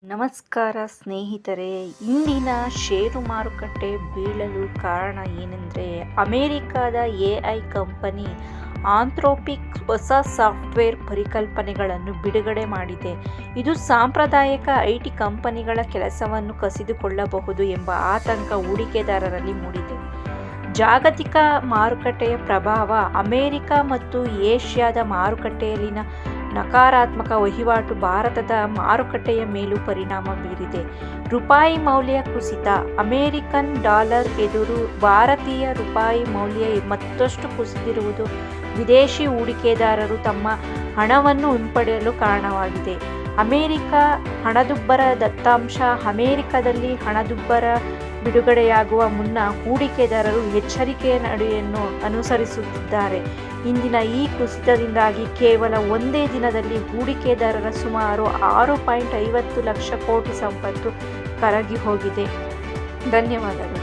ನಮಸ್ಕಾರ ಸ್ನೇಹಿತರೆ. ಇಂದಿನ ಷೇರು ಮಾರುಕಟ್ಟೆ ಬೀಳಲು ಕಾರಣ ಏನೆಂದರೆ, ಅಮೆರಿಕದ ಎಐ ಕಂಪನಿ ಆಂಥ್ರೋಪಿಕ್ ಹೊಸ ಸಾಫ್ಟ್ವೇರ್ ಪರಿಕಲ್ಪನೆಗಳನ್ನು ಬಿಡುಗಡೆ ಮಾಡಿದೆ. ಇದು ಸಾಂಪ್ರದಾಯಿಕ ಐಟಿ ಕಂಪನಿಗಳ ಕೆಲಸವನ್ನು ಕಸಿದುಕೊಳ್ಳಬಹುದು ಎಂಬ ಆತಂಕ ಹೂಡಿಕೆದಾರರಲ್ಲಿ ಮೂಡಿದೆ. ಜಾಗತಿಕ ಮಾರುಕಟ್ಟೆಯ ಪ್ರಭಾವ. ಅಮೆರಿಕ ಮತ್ತು ಏಷ್ಯಾದ ಮಾರುಕಟ್ಟೆಯಲ್ಲಿನ ನಕಾರಾತ್ಮಕ ವಹಿವಾಟು ಭಾರತದ ಮಾರುಕಟ್ಟೆಯ ಮೇಲೂ ಪರಿಣಾಮ ಬೀರಿದೆ. ರೂಪಾಯಿ ಮೌಲ್ಯ ಕುಸಿತ. ಅಮೆರಿಕನ್ ಡಾಲರ್ ಎದುರು ಭಾರತೀಯ ರೂಪಾಯಿ ಮೌಲ್ಯ ಮತ್ತಷ್ಟು ಕುಸಿದಿರುವುದು ವಿದೇಶಿ ಹೂಡಿಕೆದಾರರು ತಮ್ಮ ಹಣವನ್ನು ಹಿಂಪಡೆಯಲು ಕಾರಣವಾಗಿದೆ. ಅಮೆರಿಕ ಹಣದುಬ್ಬರ ದತ್ತಾಂಶ. ಅಮೆರಿಕದಲ್ಲಿ ಹಣದುಬ್ಬರ ಬಿಡುಗಡೆಯಾಗುವ ಮುನ್ನ ಹೂಡಿಕೆದಾರರು ಎಚ್ಚರಿಕೆಯ ನಡೆಯನ್ನು ಅನುಸರಿಸುತ್ತಿದ್ದಾರೆ. ಇಂದಿನ ಈ ಕುಸಿತದಿಂದಾಗಿ ಕೇವಲ ಒಂದೇ ದಿನದಲ್ಲಿ ಹೂಡಿಕೆದಾರರ ಸುಮಾರು 6.50 ಲಕ್ಷ ಕೋಟಿ ಸಂಪತ್ತು ಕರಗಿ ಹೋಗಿದೆ. ಧನ್ಯವಾದಗಳು.